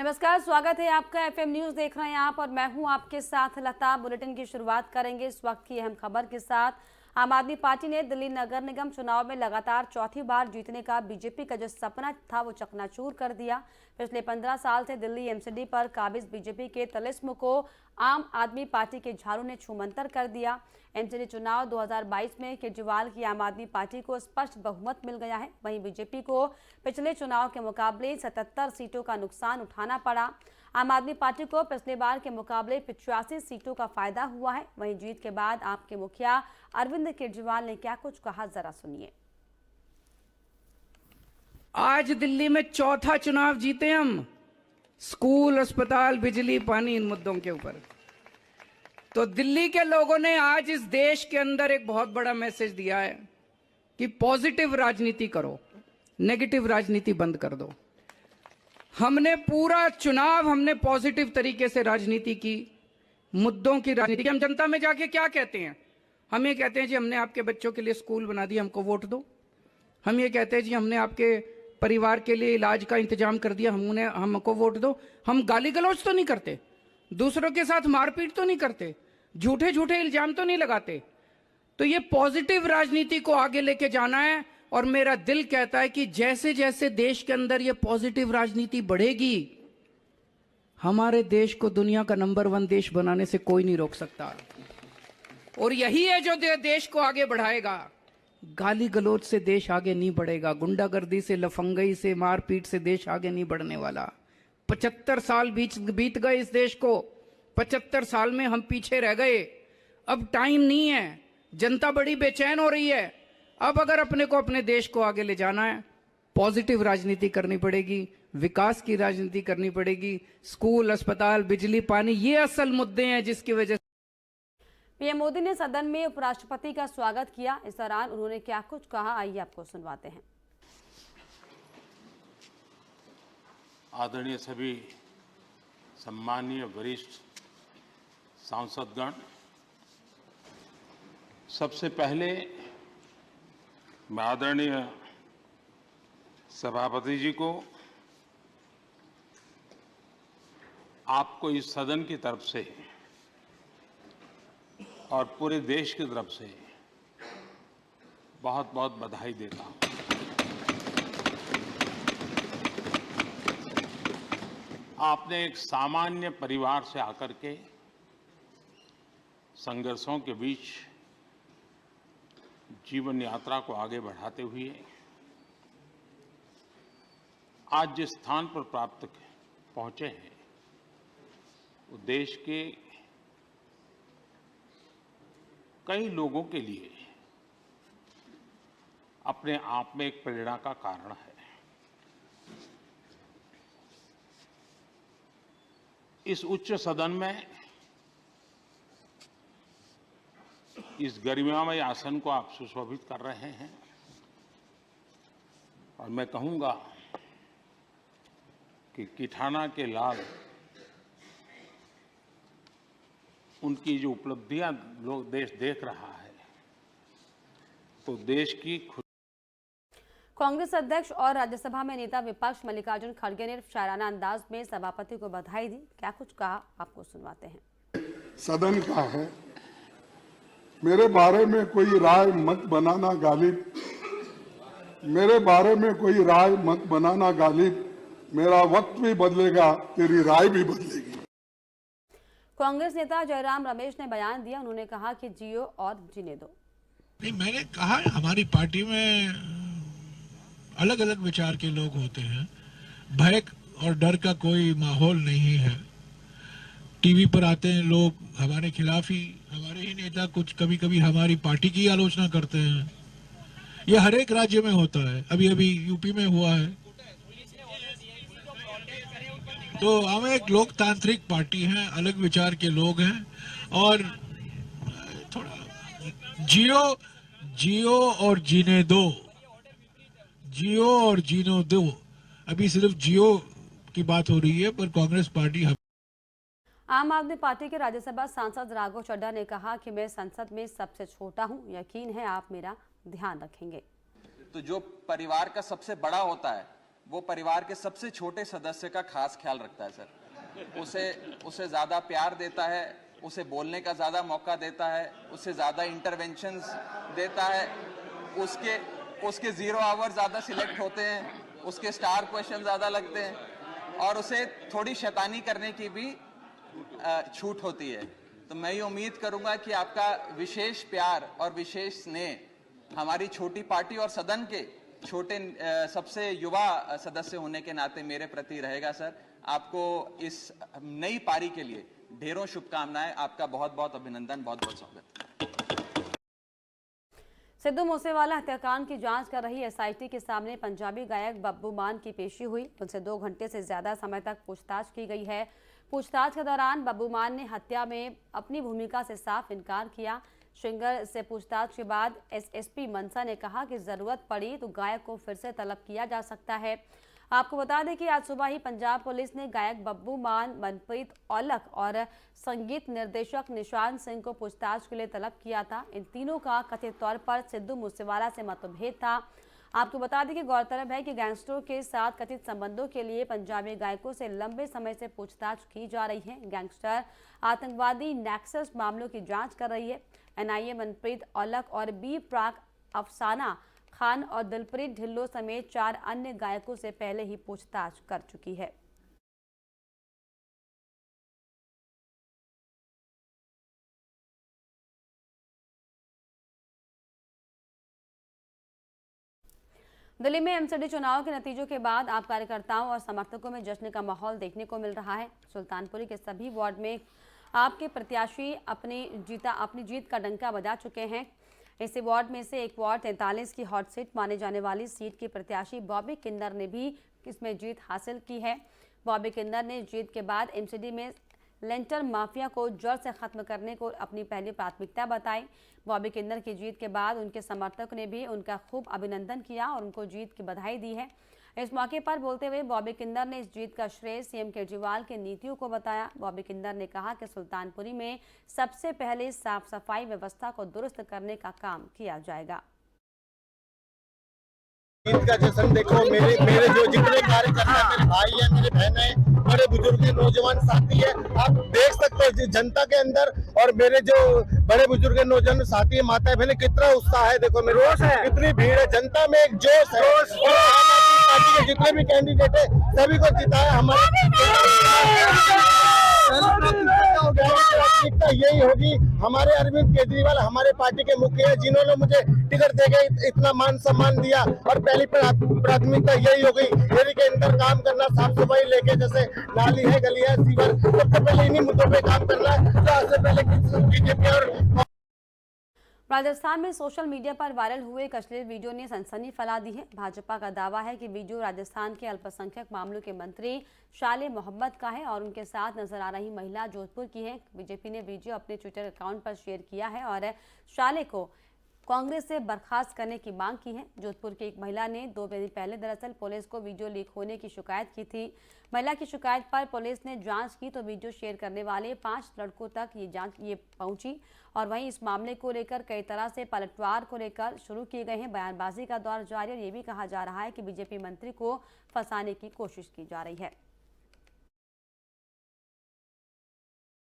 नमस्कार, स्वागत है आपका। एफएम न्यूज देख रहे हैं आप और मैं हूं आपके साथ लता। बुलेटिन की शुरुआत करेंगे इस वक्त की अहम खबर के साथ। आम आदमी पार्टी ने दिल्ली नगर निगम चुनाव में लगातार चौथी बार जीतने का बीजेपी का जो सपना था वो चकनाचूर कर दिया। पिछले 15 साल से दिल्ली एमसीडी पर काबिज बीजेपी के तिलिस्म को आम आदमी पार्टी के झाड़ू ने छूमंतर कर दिया। एमसीडी चुनाव 2022 में केजरीवाल की आम आदमी पार्टी को स्पष्ट बहुमत मिल गया है। वहीं बीजेपी को पिछले चुनाव के मुकाबले 77 सीटों का नुकसान उठाना पड़ा। आम आदमी पार्टी को पिछले बार के मुकाबले 85 सीटों का फायदा हुआ है। वहीं जीत के बाद आपके मुखिया अरविंद केजरीवाल ने क्या कुछ कहा, जरा सुनिए। आज दिल्ली में चौथा चुनाव जीते हम, स्कूल, अस्पताल, बिजली, पानी, इन मुद्दों के ऊपर। तो दिल्ली के लोगों ने आज इस देश के अंदर एक बहुत बड़ा मैसेज दिया है कि पॉजिटिव राजनीति करो, नेगेटिव राजनीति बंद कर दो। हमने पूरा चुनाव पॉजिटिव तरीके से राजनीति की, मुद्दों की राजनीति। हम जनता में जाके क्या कहते हैं? हम ये कहते हैं जी हमने आपके बच्चों के लिए स्कूल बना दिया, हमको वोट दो। हम ये कहते हैं जी हमने आपके परिवार के लिए इलाज का इंतजाम कर दिया, हमको वोट दो। हम गाली गलौज तो नहीं करते, दूसरों के साथ मारपीट तो नहीं करते, झूठे झूठे इल्जाम तो नहीं लगाते। तो ये पॉजिटिव राजनीति को आगे लेके जाना है। और मेरा दिल कहता है कि जैसे जैसे देश के अंदर ये पॉजिटिव राजनीति बढ़ेगी, हमारे देश को दुनिया का नंबर 1 देश बनाने से कोई नहीं रोक सकता। और यही है जो देश को आगे बढ़ाएगा। गाली गलौज से देश आगे नहीं बढ़ेगा, गुंडागर्दी से, लफंगई से, मारपीट से देश आगे नहीं बढ़ने वाला। 75 साल बीत गए इस देश को, 75 साल में हम पीछे रह गए। अब टाइम नहीं है, जनता बड़ी बेचैन हो रही है। अब अगर अपने को, अपने देश को आगे ले जाना है, पॉजिटिव राजनीति करनी पड़ेगी, विकास की राजनीति करनी पड़ेगी। स्कूल, अस्पताल, बिजली, पानी, ये असल मुद्दे हैं जिसकी वजह। पीएम मोदी ने सदन में उपराष्ट्रपति का स्वागत किया। इस दौरान उन्होंने क्या कुछ कहा, आइए आपको सुनवाते हैं। आदरणीय सभी सम्मानीय वरिष्ठ सांसदगण, सबसे पहले मैं आदरणीय सभापति जी को, आपको इस सदन की तरफ से और पूरे देश की तरफ से बहुत बहुत बधाई देता हूं। आपने एक सामान्य परिवार से आकर के संघर्षों के बीच जीवन यात्रा को आगे बढ़ाते हुए आज जिस स्थान पर पहुंचे हैं, वो देश के कई लोगों के लिए अपने आप में एक प्रेरणा का कारण है। इस उच्च सदन में इस गरिमामय आसन को आप सुशोभित कर रहे हैं और मैं कहूंगा कि किठाना के लाल, उनकी जो उपलब्धियां लोग देश देख रहा है, तो देश की कांग्रेस अध्यक्ष और राज्यसभा में नेता विपक्ष मल्लिकार्जुन खड़गे ने शायराना अंदाज में सभापति को बधाई दी। क्या कुछ कहा, आपको सुनवाते हैं। सदन का है, मेरे बारे में कोई राय मत बनाना गालिब, मेरे बारे में कोई राय मत बनाना गालिब, मेरा वक्त भी बदलेगा, तेरी राय भी बदलेगी। कांग्रेस नेता जयराम रमेश ने बयान दिया। उन्होंने कहा कि जियो और जीने दो। नहीं, मैंने कहा हमारी पार्टी में अलग अलग विचार के लोग होते हैं, भय और डर का कोई माहौल नहीं है। टीवी पर आते हैं लोग हमारे खिलाफ ही, हमारे ही नेता कुछ कभी कभी हमारी पार्टी की आलोचना करते हैं। यह हर एक राज्य में होता है, अभी अभी यूपी में हुआ है। तो हम एक लोकतांत्रिक पार्टी हैं, अलग विचार के लोग हैं और थोड़ा जियो और जीने दो, जियो और जीनो दो। अभी सिर्फ जियो की बात हो रही है, पर कांग्रेस पार्टी। आम आदमी पार्टी के राज्यसभा सांसद राघव चड्ढा ने कहा कि मैं संसद में सबसे छोटा हूं, यकीन है आप मेरा ध्यान रखेंगे। तो जो परिवार का सबसे बड़ा होता है वो परिवार के सबसे छोटे सदस्य का खास ख्याल रखता है सर। उसे ज़्यादा प्यार देता है, उसे बोलने का ज़्यादा मौका देता है, उसे ज़्यादा इंटरवेंशंस देता है, उसके 0 आवर ज़्यादा सिलेक्ट होते हैं, उसके स्टार क्वेश्चन ज़्यादा लगते हैं और उसे थोड़ी शैतानी करने की भी छूट होती है। तो मैं ये उम्मीद करूंगा कि आपका विशेष प्यार और विशेष स्नेह हमारी छोटी पार्टी और सदन के छोटे सबसे युवा सदस्य होने के नाते मेरे प्रति रहेगा सर। आपको इस नई पारी के लिए ढेरों शुभकामनाएं, आपका बहुत बहुत अभिनंदन, बहुत बहुत स्वागत। सिद्धू मूसेवाला हत्याकांड की जांच कर रही एसआईटी के सामने पंजाबी गायक बब्बू मान की पेशी हुई। उनसे 2 घंटे से ज्यादा समय तक पूछताछ की गई है। पूछताछ के दौरान बब्बू मान ने हत्या में अपनी भूमिका से साफ इनकार किया। सिंगर से पूछताछ के बाद एसएसपी मनसा ने कहा कि जरूरत पड़ी तो गायक को फिर से तलब किया जा सकता है। आपको बता दें कि आज सुबह ही पंजाब पुलिस ने गायक बब्बू मान, मनप्रीत औलख और संगीत निर्देशक निशांत सिंह को पूछताछ के लिए तलब किया था। इन तीनों का कथित तौर पर सिद्धू मूसेवाला से मतभेद था। आपको बता दें कि गौरतलब है कि गैंगस्टरों के साथ कथित संबंधों के लिए पंजाबी गायकों से लंबे समय से पूछताछ की जा रही है। गैंगस्टर आतंकवादी नेक्सस मामलों की जांच कर रही है। एनआईए मनप्रीत औलख और बी प्राक, अफसाना खान और दिलप्रीत ढिल्लो समेत 4 अन्य गायकों से पहले ही पूछताछ कर चुकी है। दिल्ली में एमसीडी चुनाव के नतीजों के बाद आप कार्यकर्ताओं और समर्थकों में जश्न का माहौल देखने को मिल रहा है। सुल्तानपुरी के सभी वार्ड में आपके प्रत्याशी अपनी जीत का डंका बजा चुके हैं। इसी वार्ड में से एक वार्ड 43 की हॉट सीट माने जाने वाली सीट की प्रत्याशी बॉबी किन्नर ने भी इसमें जीत हासिल की है। बॉबी किन्नर ने जीत के बाद एमसीडी में लेंटर माफिया को जड़ से खत्म करने को अपनी पहली प्राथमिकता बताई। बॉबी किन्नर की जीत के बाद उनके समर्थकों ने भी उनका खूब अभिनंदन किया और उनको जीत की बधाई दी है। इस मौके पर बोलते हुए बॉबी किन्नर ने इस जीत का श्रेय सीएम केजरीवाल की नीतियों को बताया। बॉबी किन्नर ने कहा कि सुल्तानपुरी में सबसे पहले साफ सफाई व्यवस्था को दुरुस्त करने का काम किया जाएगा। जीत का जश्न देखो, मेरे जो जितने कार्यकर्ता, मेरे भाई है, मेरे बहन है, बड़े बुजुर्ग, नौजवान साथी है, आप देख सकते हो जनता के अंदर और मेरे जो बड़े बुजुर्ग नौजवान साथी है, माता बहन, कितना उत्साह है। देखो मेरे कितनी भीड़ है, जनता में एक जोश है और आम आदमी पार्टी के जितने भी कैंडिडेट है सभी को जिताया। हमारी प्राथमिकता यही होगी। हमारे अरविंद केजरीवाल हमारे पार्टी के मुखिया है, जिन्होंने मुझे टिकट देके इतना मान सम्मान दिया और पहली प्राथमिकता यही होगी एरिया के अंदर काम करना, साफ सफाई लेके, जैसे नाली है, गली है, सीवर, सबसे पहले इन्हीं मुद्दों पे काम करना है। सबसे पहले बीजेपी और राजस्थान में सोशल मीडिया पर वायरल हुए एक अश्लील वीडियो ने सनसनी फैला दी है। भाजपा का दावा है कि वीडियो राजस्थान के अल्पसंख्यक मामलों के मंत्री शाले मोहम्मद का है और उनके साथ नजर आ रही महिला जोधपुर की है। बीजेपी ने वीडियो अपने ट्विटर अकाउंट पर शेयर किया है और शाले को कांग्रेस से बर्खास्त करने की मांग की है। जोधपुर की एक महिला ने 2 दिन पहले दरअसल पुलिस को वीडियो लीक होने की शिकायत की थी। महिला की शिकायत पर पुलिस ने जांच की तो वीडियो शेयर करने वाले 5 लड़कों तक ये पहुंची और वहीं इस मामले को लेकर कई तरह से पलटवार को लेकर शुरू किए गए हैं। बयानबाजी का दौर जारी और ये भी कहा जा रहा है कि बीजेपी मंत्री को फंसाने की कोशिश की जा रही है।